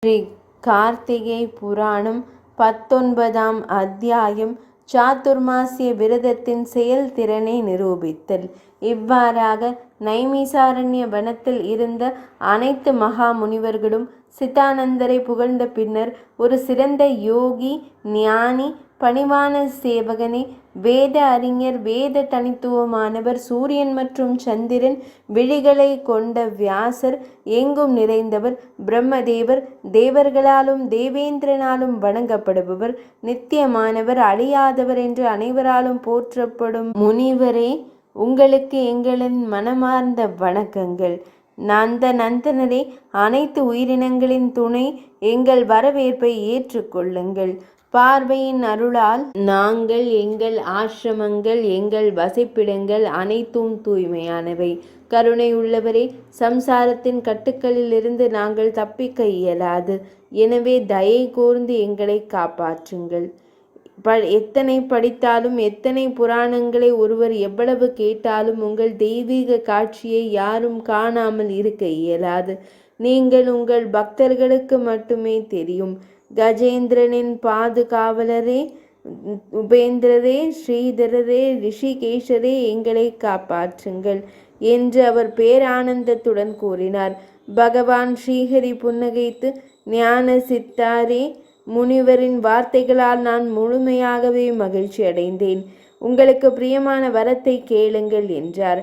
ஸ்ரீ கார்த்திகை புராணம் 19ஆம் அத்தியாயம் சாதுர்மாசிய விரதத்தின் செயல்திறனை நிரூபித்தல். இவ்வாறாக நைமிசாரண்ய வனத்தில் இருந்த அனைத்து மகா முனிவர்களும் சித்தானந்தரை புகழ்ந்த பின்னர், ஒரு சிறந்த யோகி, ஞானி, பணிவான சேவகனே, வேத அறிஞர், வேத தனித்துவமானவர், சூரியன் மற்றும் சந்திரன் விழிகளை கொண்ட வியாசர், எங்கும் நிறைந்தவர், பிரம்மதேவர், தேவர்களாலும் தேவேந்திரனாலும் வணங்கப்படுபவர், நித்தியமானவர், அழியாதவர் என்று அனைவராலும் போற்றப்படும் முனிவரே, உங்களுக்கு எங்களின் மனமார்ந்த வணக்கங்கள். நந்தனரே, அனைத்து உயிரினங்களின் துணை, எங்கள் வரவேற்பை ஏற்றுக்கொள்ளுங்கள். பார்வையின் அருளால் நாங்கள், எங்கள் ஆசிரமங்கள், எங்கள் வசிப்பிடங்கள் அனைத்தும் தூய்மையானவை. கருணை உள்ளவரே, சம்சாரத்தின் கட்டுக்களிலிருந்து நாங்கள் தப்பிக்க இயலாது. எனவே தயை கூர்ந்து எங்களை காப்பாற்றுங்கள். எத்தனை படித்தாலும், எத்தனை புராணங்களை ஒருவர் எவ்வளவு கேட்டாலும் உங்கள் தெய்வீக காட்சியை யாரும் காணாமல் இருக்க இயலாது. நீங்கள் உங்கள் பக்தர்களுக்கு மட்டுமே தெரியும். கஜேந்திரனின் பாதுகாவலரே, உபேந்திரரே, ஸ்ரீதரரே, ரிஷிகேஷரே, எங்களை காப்பாற்றுங்கள் என்று அவர் பேரானந்தத்துடன் கூறினார். பகவான் ஸ்ரீஹரி புன்னகைத்து, ஞான சித்தாரே, முனிவரின் வார்த்தைகளால் நான் முழுமையாகவே மகிழ்ச்சி அடைந்தேன். உங்களுக்கு பிரியமான வரத்தை கேளுங்கள் என்றார்.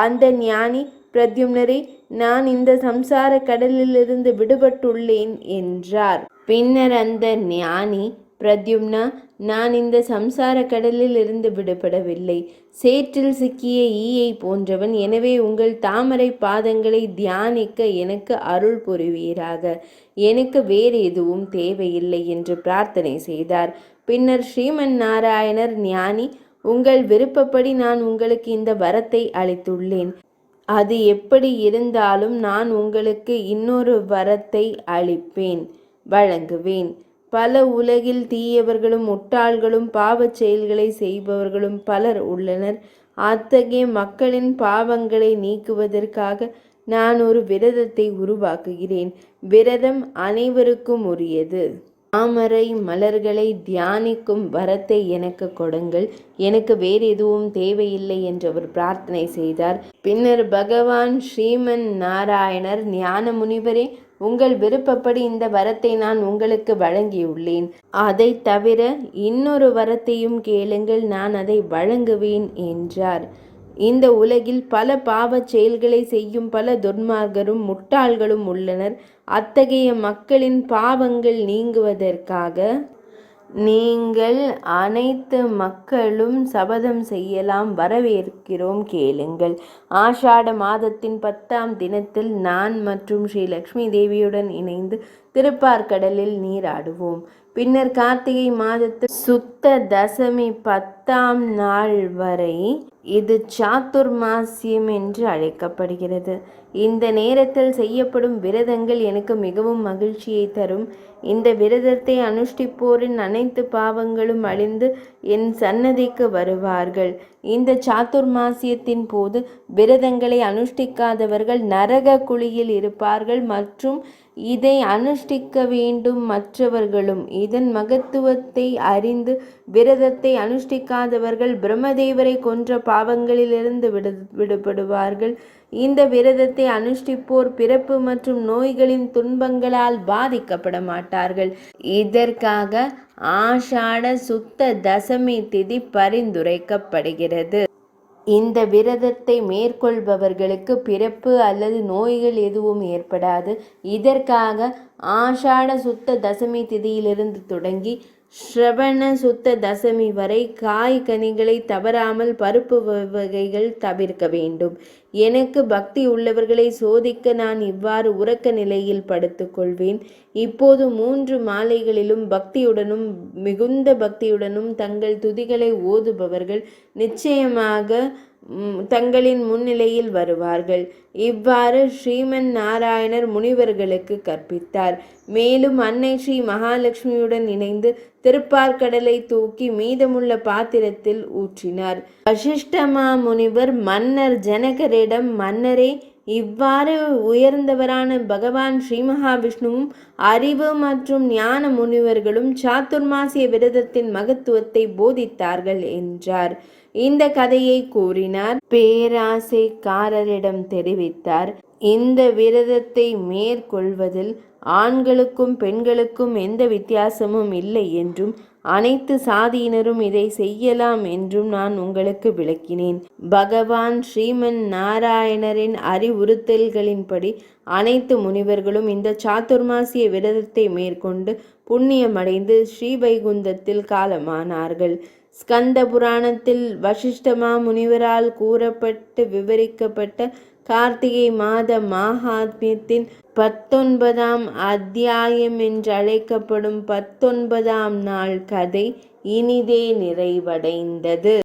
அந்த ஞானி பிரத்யும்னரே, நான் இந்த சம்சார கடலிலிருந்து விடுபட்டுள்ளேன் என்றார். பின்னர் அந்த ஞானி, பிரத்யும்னா, நான் இந்த சம்சார கடலில் இருந்து விடுபடவில்லை. சேற்றில் சிக்கிய ஈயை போன்றவன். எனவே உங்கள் தாமரை பாதங்களை தியானிக்க எனக்கு அருள் புரிவீராக. எனக்கு வேறு எதுவும் தேவையில்லை என்று பிரார்த்தனை செய்தார். பின்னர் ஸ்ரீமன் நாராயணர், ஞானி, உங்கள் விருப்பப்படி நான் உங்களுக்கு இந்த வரத்தை அளித்துள்ளேன். அது எப்படி இருந்தாலும் நான் உங்களுக்கு இன்னொரு வரத்தை அளிப்பேன், வழங்குவேன். பல உலகில் தீயவர்களும் முட்டாள்களும் பாவச் செயல்களை செய்பவர்களும் பலர் உள்ளனர். அத்தகைய மக்களின் பாவங்களை நீக்குவதற்காக நான் ஒரு விரதத்தை உருவாக்குகிறேன். விரதம் அனைவருக்கும் உரியது. தாமரை மலர்களை தியானிக்கும் வரத்தை எனக்கு கொடுங்கள். எனக்கு வேறு எதுவும் தேவையில்லை என்று அவர் பிரார்த்தனை செய்தார். பின்னர் பகவான் ஸ்ரீமன் நாராயணர், ஞான முனிவரே, உங்கள் விருப்பப்படி இந்த வரத்தை நான் உங்களுக்கு வழங்கியுள்ளேன். அதை தவிர இன்னொரு வரத்தையும் கேளுங்கள், நான் அதை வழங்குவேன் என்றார். இந்த உலகில் பல பாவச் செயல்களை செய்யும் பல துன்மார்க்கரும் முட்டாள்களும் உள்ளனர். அத்தகைய மக்களின் பாவங்கள் நீங்குவதற்காக நீங்கள் அனைத்து மக்களும் சபதம் செய்யலாம். வரவேற்கிறோம், கேளுங்கள். ஆஷாட மாதத்தின் 10ஆம் தினத்தில் நான் மற்றும் ஸ்ரீ லக்ஷ்மி தேவியுடன் இணைந்து திருப்பார்கடலில் நீராடுவோம். பின்னர் கார்த்திகை மாதத்தில் சுத்த தசமி 10ஆம் நாள் வரை இது சாதுர்மாசியம் என்று அழைக்கப்படுகிறது. இந்த நேரத்தில் செய்யப்படும் விரதங்கள் எனக்கு மிகவும் மகிழ்ச்சியை தரும். இந்த விரதத்தை அனுஷ்டிப்போரின் அனைத்து பாவங்களும் அழிந்து என் சன்னதிக்கு வருவார்கள். இந்த சாதுர்மாசியத்தின் போது விரதங்களை அனுஷ்டிக்காதவர்கள் நரக குழியில் இருப்பார்கள். மற்றும் இதை அனுஷ்டிக்க வேண்டும் மற்றவர்களும் இதன் மகத்துவத்தை அறிந்து விரதத்தை அனுஷ்டிக்காதவர்கள் பிரம்மதேவரை கொன்ற பாவங்களிலிருந்து விடுபடுவார்கள். இந்த விரதத்தை அனுஷ்டிப்போர் பிறப்பு மற்றும் நோய்களின் துன்பங்களால் பாதிக்கப்பட மாட்டார்கள். இதற்காக ஆஷாட சுத்த தசமி திதி பரிந்துரைக்கப்படுகிறது. இந்த விரதத்தை மேற்கொள்பவர்களுக்கு பிறப்பு அல்லது நோய்கள் எதுவும் ஏற்படாது. இதற்காக ஆஷாட சுத்த தசமி திதியிலிருந்து தொடங்கி ஸ்ரவண சுத்த தசமி வரை காய் கனிகளை தவறாமல், பருப்பு வகைகள் தவிர்க்க வேண்டும். எனக்கு பக்தி உள்ளவர்களை சோதிக்க நான் இவ்வாறு உறக்க நிலையில் படுத்துக்கொள்வேன். இப்போது 3 மாலைகளிலும் பக்தியுடனும் மிகுந்த பக்தியுடனும் தங்கள் துதிகளை ஓதுபவர்கள் நிச்சயமாக தங்களின் முன்னிலையில் வருவார்கள். இவ்வாறு ஸ்ரீமன் நாராயணர் முனிவர்களுக்கு கற்பித்தார். மேலும் அன்னை ஸ்ரீ மகாலட்சுமியுடன் இணைந்து திருப்பார்கடலை தூக்கி மீதமுள்ள பாத்திரத்தில் ஊற்றினார். வசிஷ்டமா முனிவர் மன்னர் ஜனகரிடம், மன்னரே, இவ்வாறு உயர்ந்தவரான பகவான் ஸ்ரீ மகாவிஷ்ணுவும் அறிவு மற்றும் ஞான முனிவர்களும் சாதுர்மாசிய விரதத்தின் மகத்துவத்தை போதித்தார்கள் என்றார். இந்த கதையை கூறினார். பேராசைக்காரரிடம் தெரிவித்தார். இந்த விரதத்தை மேற்கொள்வதில் ஆண்களுக்கும் பெண்களுக்கும் எந்த வித்தியாசமும் இல்லை என்றும் அனைத்து சாதியினரும் இதை செய்யலாம் என்றும் நான் உங்களுக்கு விளக்கினேன். பகவான் ஸ்ரீமன் நாராயணரின் அறிவுறுத்தல்களின்படி அனைத்து முனிவர்களும் இந்த சாதுர்மாசிய விரதத்தை மேற்கொண்டு புண்ணியமடைந்து ஸ்ரீவைகுந்தத்தில் காலமானார்கள். ஸ்கந்த புராணத்தில் வசிஷ்டமா முனிவரால் கூறப்பட்டு விவரிக்கப்பட்ட கார்த்திகை மாத மகாத்மியத்தின் 19ஆம் அத்தியாயம் என்றழைக்கப்படும் 19ஆம் நாள் கதை இனிதே நிறைவடைந்தது.